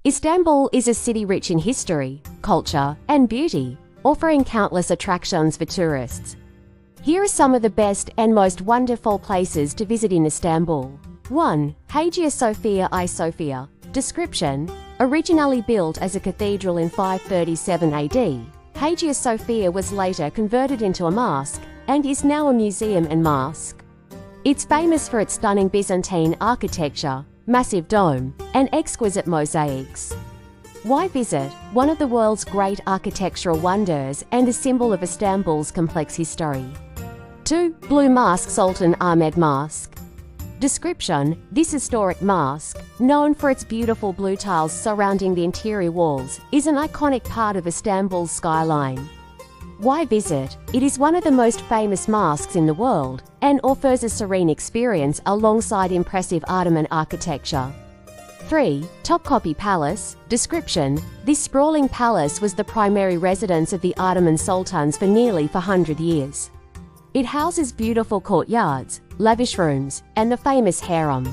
Istanbul is a city rich in history, culture, and beauty, offering countless attractions for tourists. Here are some of the best and most wonderful places to visit in Istanbul. 1. Hagia Sophia I Sophia. Description: originally built as a cathedral in 537 AD, Hagia Sophia was later converted into a mosque and is now a museum and mosque. It's famous for its stunning Byzantine architecture, massive dome, and exquisite mosaics. Why visit? One of the world's great architectural wonders and a symbol of Istanbul's complex history. 2. Blue Mosque Sultan Ahmed Mosque. Description: this historic mosque, known for its beautiful blue tiles surrounding the interior walls, is an iconic part of Istanbul's skyline. Why visit? It is one of the most famous mosques in the world and offers a serene experience alongside impressive Ottoman architecture. 3. Topkapi Palace. Description: this sprawling palace was the primary residence of the Ottoman sultans for nearly 400 years. It houses beautiful courtyards, lavish rooms, and the famous harem.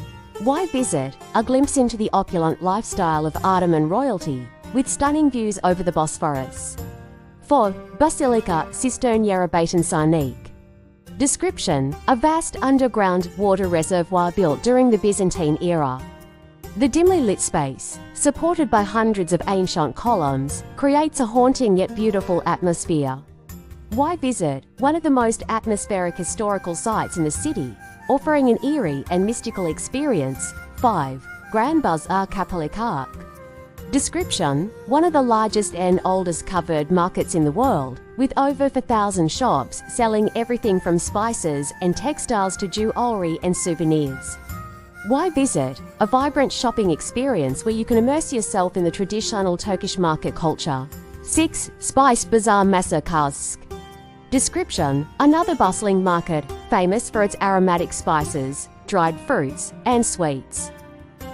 Why visit? A glimpse into the opulent lifestyle of Ottoman royalty, with stunning views over the Bosphorus. 4. Basilica Cistern Yerebatan Sarnik. Description: a vast underground water reservoir built during the Byzantine era. The dimly lit space, supported by hundreds of ancient columns, creates a haunting yet beautiful atmosphere. Why visit? One of the most atmospheric historical sites in the city, offering an eerie and mystical experience. 5. Grand Bazaar Kapalı. Description: one of the largest and oldest covered markets in the world, with over 4,000 shops selling everything from spices and textiles to jewelry and souvenirs. Why visit? A vibrant shopping experience where you can immerse yourself in the traditional Turkish market culture. 6. Spice Bazaar Masakarsk. Description: another bustling market, famous for its aromatic spices, dried fruits, and sweets.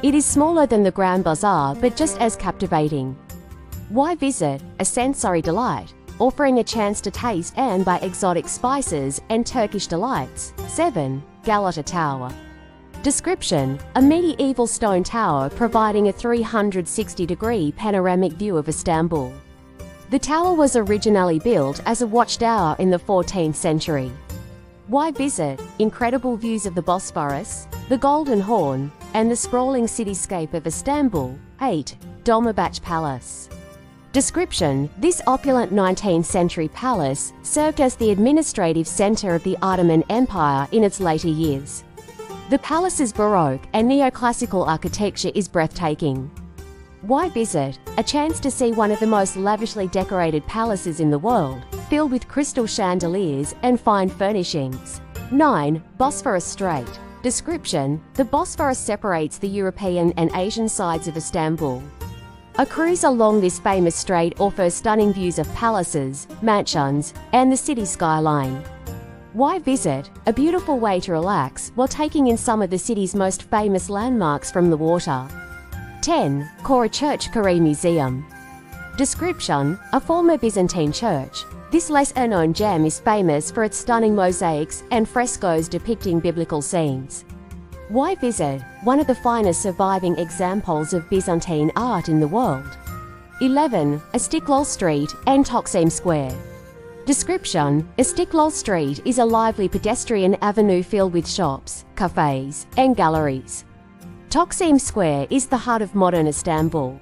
It is smaller than the Grand Bazaar but just as captivating. Why visit? A sensory delight, offering a chance to taste and buy exotic spices and Turkish delights. 7. Galata Tower. Description: a medieval stone tower providing a 360-degree panoramic view of Istanbul. The tower was originally built as a watchtower in the 14th century. Why visit? Incredible views of the Bosphorus, the Golden Horn, and the sprawling cityscape of Istanbul. 8. Dolmabahce Palace. Description: this opulent 19th century palace served as the administrative center of the Ottoman Empire in its later years. The palace's Baroque and neoclassical architecture is breathtaking. Why visit? A chance to see one of the most lavishly decorated palaces in the world, filled with crystal chandeliers and fine furnishings. 9. Bosphorus Strait. Description: the Bosphorus separates the European and Asian sides of Istanbul. A cruise along this famous strait offers stunning views of palaces, mansions, and the city skyline. Why visit? A beautiful way to relax while taking in some of the city's most famous landmarks from the water. 10. Kora Church Kare Museum. Description: a former Byzantine church, this lesser-known gem is famous for its stunning mosaics and frescoes depicting biblical scenes. Why visit? One of the finest surviving examples of Byzantine art in the world. 11. Istiklal Street and Taksim Square. Description: Istiklal Street is a lively pedestrian avenue filled with shops, cafes, and galleries. Taksim Square is the heart of modern Istanbul.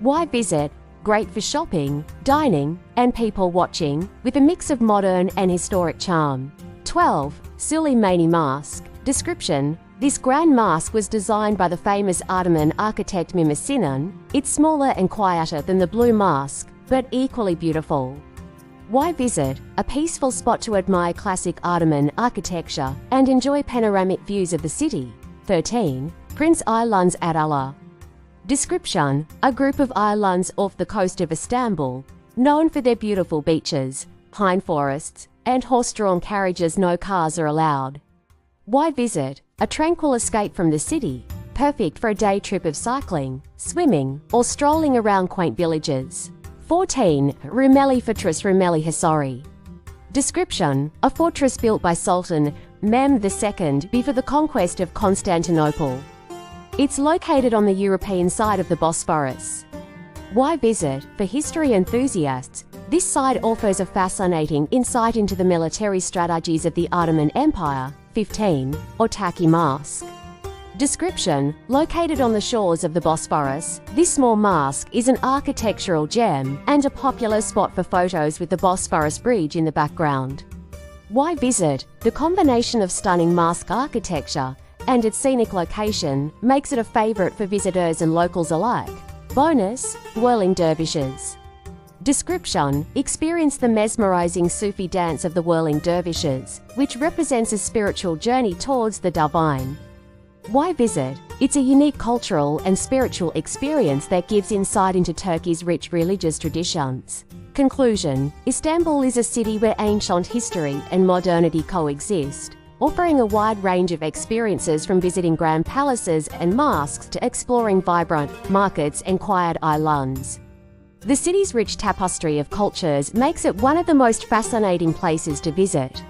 Why visit? Great for shopping, dining, and people watching, with a mix of modern and historic charm. 12. Süleymani Mosque. Description: this grand mosque was designed by the famous Ottoman architect Mimar Sinan. It's smaller and quieter than the Blue Mosque, but equally beautiful. Why visit? A peaceful spot to admire classic Ottoman architecture and enjoy panoramic views of the city. 13. Prince Islands Adalar. Description: a group of islands off the coast of Istanbul, known for their beautiful beaches, pine forests, and horse-drawn carriages no cars are allowed. Why visit? A tranquil escape from the city, perfect for a day trip of cycling, swimming, or strolling around quaint villages. 14. Rumeli Fortress Rumeli Hisari. Description: a fortress built by Sultan Mehmed II before the conquest of Constantinople. It's located on the European side of the Bosphorus. Why visit? For history enthusiasts, this site offers a fascinating insight into the military strategies of the Ottoman Empire, 15, or Taki Mosque. Description: located on the shores of the Bosphorus, this small mosque is an architectural gem and a popular spot for photos with the Bosphorus Bridge in the background. Why visit? The combination of stunning mosque architecture and its scenic location makes it a favorite for visitors and locals alike. Bonus: whirling dervishes. Description: experience the mesmerizing Sufi dance of the whirling dervishes, which represents a spiritual journey towards the divine. Why visit? It's a unique cultural and spiritual experience that gives insight into Turkey's rich religious traditions. Conclusion: Istanbul is a city where ancient history and modernity coexist, offering a wide range of experiences from visiting grand palaces and mosques to exploring vibrant markets and quiet islands. The city's rich tapestry of cultures makes it one of the most fascinating places to visit.